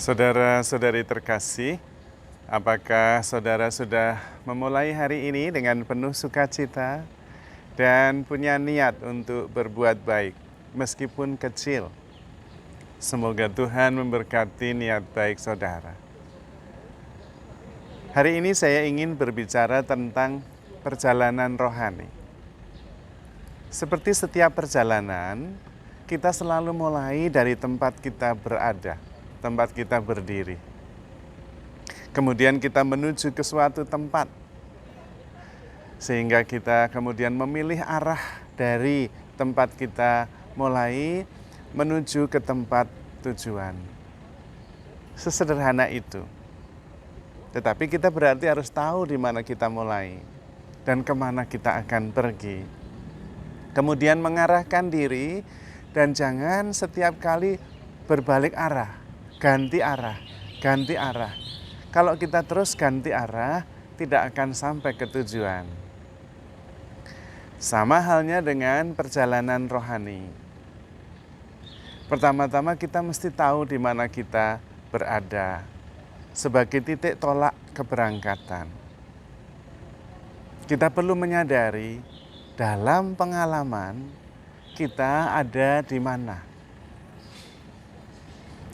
Saudara-saudari terkasih, apakah saudara sudah memulai hari ini dengan penuh sukacita dan punya niat untuk berbuat baik, meskipun kecil? Semoga Tuhan memberkati niat baik saudara. Hari ini saya ingin berbicara tentang perjalanan rohani. Seperti setiap perjalanan, kita selalu mulai dari tempat kita berada, tempat kita berdiri. Kemudian kita menuju ke suatu tempat, sehingga kita kemudian memilih arah dari tempat kita mulai menuju ke tempat tujuan. Sesederhana itu. Tetapi kita berarti harus tahu di mana kita mulai dan kemana kita akan pergi. Kemudian mengarahkan diri dan jangan setiap kali berbalik arah, ganti arah, ganti arah. Kalau kita terus ganti arah, tidak akan sampai ke tujuan. Sama halnya dengan perjalanan rohani. Pertama-tama kita mesti tahu di mana kita berada sebagai titik tolak keberangkatan. Kita perlu menyadari dalam pengalaman kita ada di mana.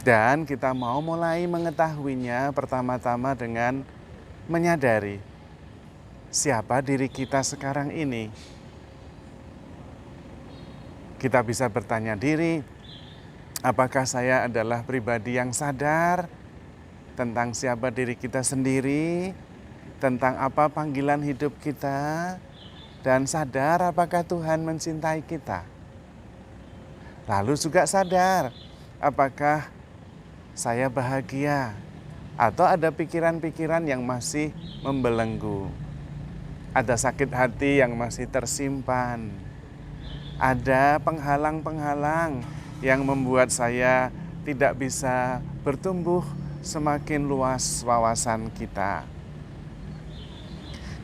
Dan kita mau mulai mengetahuinya pertama-tama dengan menyadari siapa diri kita sekarang ini. Kita bisa bertanya diri, apakah saya adalah pribadi yang sadar tentang siapa diri kita sendiri, tentang apa panggilan hidup kita, dan sadar apakah Tuhan mencintai kita. Lalu juga sadar apakah saya bahagia, atau ada pikiran-pikiran yang masih membelenggu. Ada sakit hati yang masih tersimpan. Ada penghalang-penghalang yang membuat saya tidak bisa bertumbuh semakin luas wawasan kita.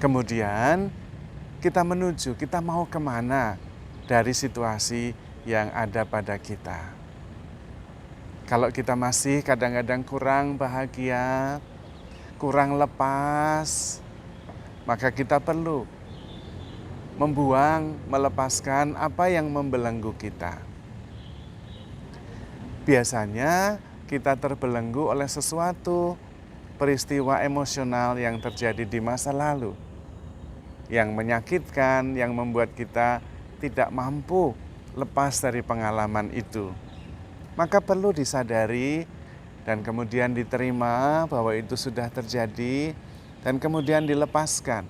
Kemudian kita mau kemana dari situasi yang ada pada kita. Kalau kita masih kadang-kadang kurang bahagia, kurang lepas, maka kita perlu melepaskan apa yang membelenggu kita. Biasanya kita terbelenggu oleh sesuatu peristiwa emosional yang terjadi di masa lalu, yang menyakitkan, yang membuat kita tidak mampu lepas dari pengalaman itu. Maka perlu disadari dan kemudian diterima bahwa itu sudah terjadi dan kemudian dilepaskan.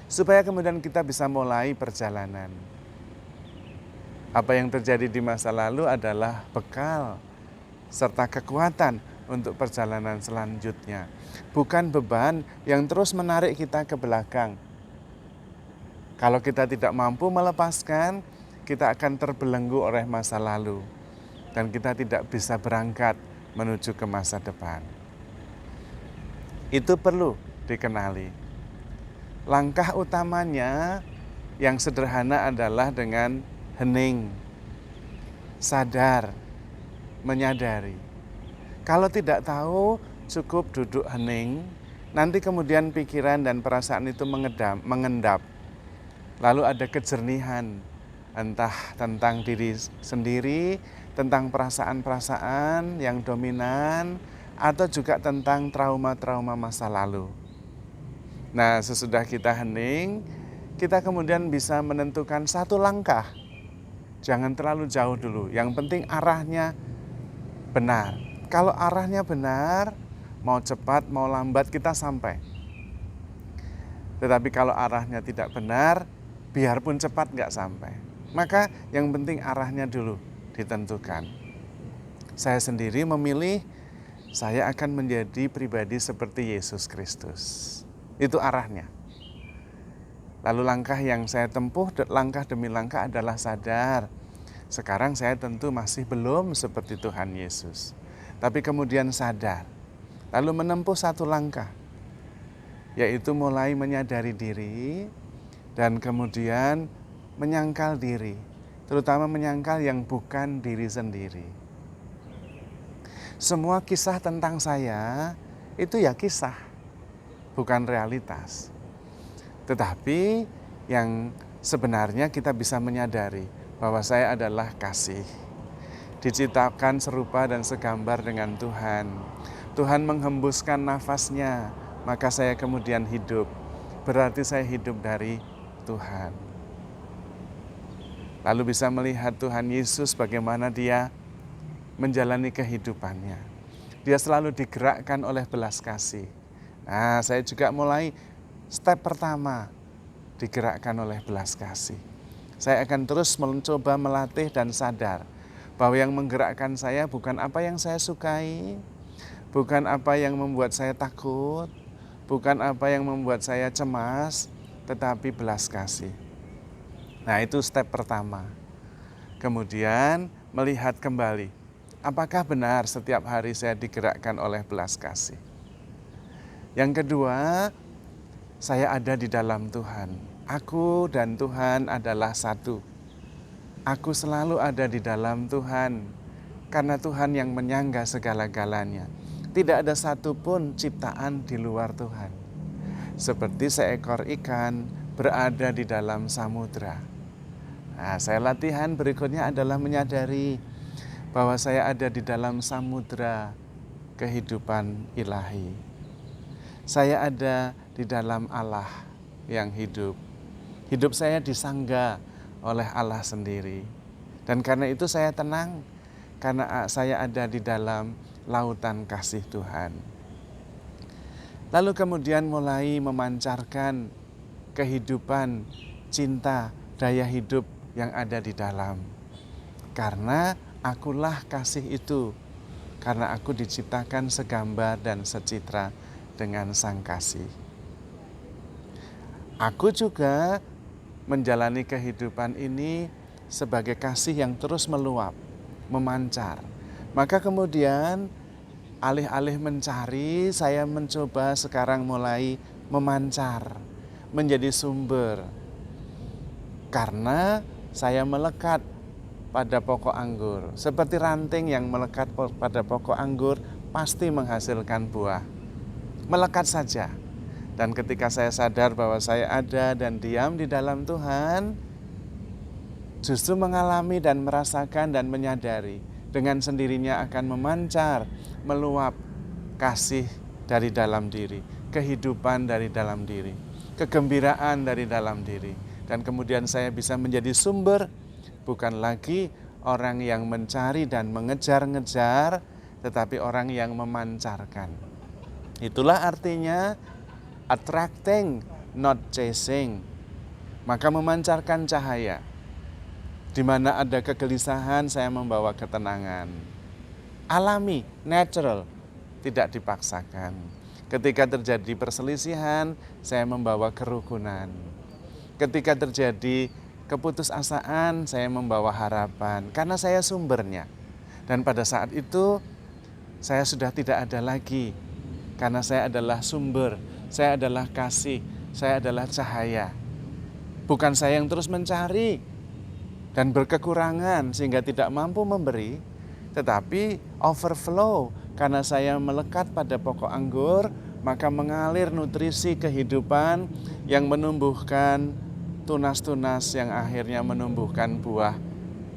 Supaya kemudian kita bisa mulai perjalanan. Apa yang terjadi di masa lalu adalah bekal serta kekuatan untuk perjalanan selanjutnya. Bukan beban yang terus menarik kita ke belakang. Kalau kita tidak mampu melepaskan, kita akan terbelenggu oleh masa lalu. Dan kita tidak bisa berangkat menuju ke masa depan. Itu perlu dikenali. Langkah utamanya yang sederhana adalah dengan hening, sadar, menyadari. Kalau tidak tahu, cukup duduk hening, nanti kemudian pikiran dan perasaan itu mengendap. Lalu ada kejernihan, entah tentang diri sendiri, tentang perasaan-perasaan yang dominan, atau juga tentang trauma-trauma masa lalu. Nah, sesudah kita hening, kita kemudian bisa menentukan satu langkah. Jangan terlalu jauh dulu, yang penting arahnya benar. Kalau arahnya benar, mau cepat, mau lambat kita sampai. Tetapi kalau arahnya tidak benar, biarpun cepat nggak sampai. Maka yang penting arahnya dulu ditentukan. Saya sendiri memilih saya akan menjadi pribadi seperti Yesus Kristus. Itu arahnya. Lalu langkah yang saya tempuh, langkah demi langkah adalah sadar. Sekarang saya tentu masih belum seperti Tuhan Yesus. Tapi kemudian sadar. Lalu menempuh satu langkah. Yaitu mulai menyadari diri dan kemudian menyangkal diri. Terutama menyangkal yang bukan diri sendiri. Semua kisah tentang saya itu ya kisah, bukan realitas. Tetapi yang sebenarnya kita bisa menyadari bahwa saya adalah kasih. Diciptakan serupa dan segambar dengan Tuhan. Tuhan menghembuskan nafasnya, maka saya kemudian hidup. Berarti saya hidup dari Tuhan. Lalu bisa melihat Tuhan Yesus bagaimana Dia menjalani kehidupannya. Dia selalu digerakkan oleh belas kasih. Nah, saya juga mulai step pertama, digerakkan oleh belas kasih. Saya akan terus mencoba melatih dan sadar bahwa yang menggerakkan saya bukan apa yang saya sukai, bukan apa yang membuat saya takut, bukan apa yang membuat saya cemas, tetapi belas kasih. Nah, itu step pertama. Kemudian melihat kembali, apakah benar setiap hari saya digerakkan oleh belas kasih? Yang kedua, saya ada di dalam Tuhan. Aku dan Tuhan adalah satu. Aku selalu ada di dalam Tuhan, karena Tuhan yang menyangga segala-galanya. Tidak ada satupun ciptaan di luar Tuhan. Seperti seekor ikan berada di dalam samudra. Nah, saya latihan berikutnya adalah menyadari bahwa saya ada di dalam samudra kehidupan ilahi. Saya ada di dalam Allah yang hidup. Hidup saya disangga oleh Allah sendiri. Dan karena itu saya tenang, karena saya ada di dalam lautan kasih Tuhan. Lalu kemudian mulai memancarkan kehidupan, cinta, daya hidup yang ada di dalam. Karena akulah kasih itu, karena aku diciptakan segambar dan secitra dengan Sang Kasih. Aku juga menjalani kehidupan ini sebagai kasih yang terus meluap, memancar. Maka kemudian alih-alih mencari, saya mencoba sekarang mulai memancar, menjadi sumber. Karena saya melekat pada pokok anggur. Seperti ranting yang melekat pada pokok anggur pasti menghasilkan buah. Melekat saja. Dan ketika saya sadar bahwa saya ada dan diam di dalam Tuhan, justru mengalami dan merasakan dan menyadari dengan sendirinya akan memancar, meluap kasih dari dalam diri, kehidupan dari dalam diri, kegembiraan dari dalam diri. Dan kemudian saya bisa menjadi sumber, bukan lagi orang yang mencari dan mengejar-ngejar, tetapi orang yang memancarkan. Itulah artinya attracting, not chasing. Maka memancarkan cahaya. Di mana ada kegelisahan, saya membawa ketenangan. Alami, natural, tidak dipaksakan. Ketika terjadi perselisihan, saya membawa kerukunan. Ketika terjadi keputusasaan, saya membawa harapan, karena saya sumbernya. Dan pada saat itu, saya sudah tidak ada lagi, karena saya adalah sumber, saya adalah kasih, saya adalah cahaya. Bukan saya yang terus mencari dan berkekurangan sehingga tidak mampu memberi, tetapi overflow, karena saya melekat pada pokok anggur, maka mengalir nutrisi kehidupan yang menumbuhkan tunas-tunas yang akhirnya menumbuhkan buah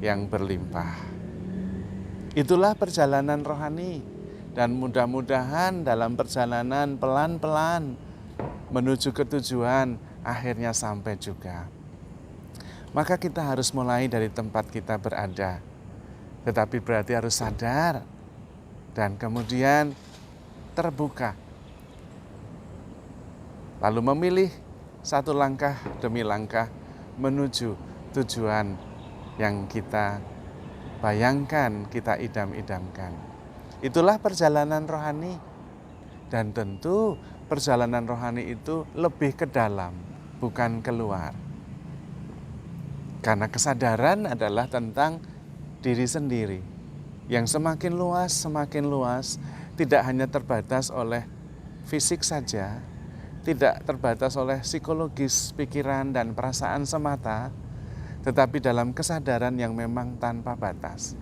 yang berlimpah. Itulah perjalanan rohani, dan mudah-mudahan dalam perjalanan pelan-pelan menuju ke tujuan akhirnya sampai juga. Maka kita harus mulai dari tempat kita berada, tetapi berarti harus sadar dan kemudian terbuka, lalu memilih satu langkah demi langkah menuju tujuan yang kita bayangkan, kita idam-idamkan. Itulah perjalanan rohani. Dan tentu perjalanan rohani itu lebih ke dalam, bukan keluar. Karena kesadaran adalah tentang diri sendiri. Yang semakin luas, tidak hanya terbatas oleh fisik saja, tidak terbatas oleh psikologis, pikiran, dan perasaan semata, tetapi dalam kesadaran yang memang tanpa batas.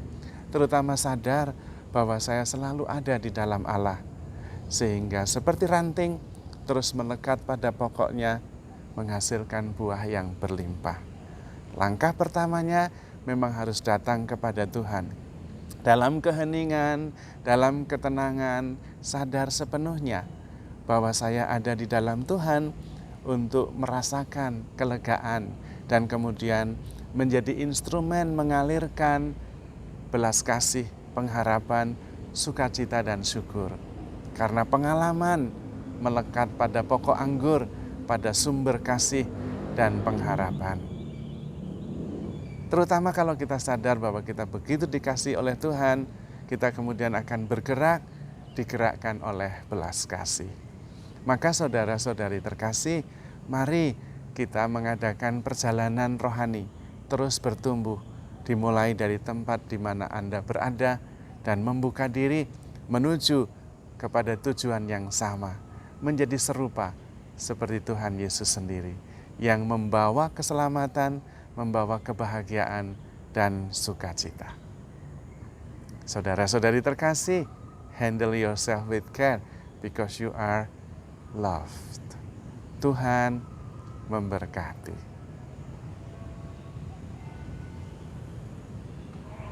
Terutama sadar bahwa saya selalu ada di dalam Allah. Sehingga seperti ranting terus melekat pada pokoknya, menghasilkan buah yang berlimpah. Langkah pertamanya memang harus datang kepada Tuhan. Dalam keheningan, dalam ketenangan, sadar sepenuhnya bahwa saya ada di dalam Tuhan untuk merasakan kelegaan dan kemudian menjadi instrumen mengalirkan belas kasih, pengharapan, sukacita dan syukur. Karena pengalaman melekat pada pokok anggur, pada sumber kasih dan pengharapan. Terutama kalau kita sadar bahwa kita begitu dikasihi oleh Tuhan, kita kemudian akan bergerak, digerakkan oleh belas kasih. Maka saudara-saudari terkasih, mari kita mengadakan perjalanan rohani, terus bertumbuh, dimulai dari tempat di mana Anda berada dan membuka diri menuju kepada tujuan yang sama, menjadi serupa seperti Tuhan Yesus sendiri yang membawa keselamatan, membawa kebahagiaan dan sukacita. Saudara-saudari terkasih, handle yourself with care because you are loved. Tuhan memberkati.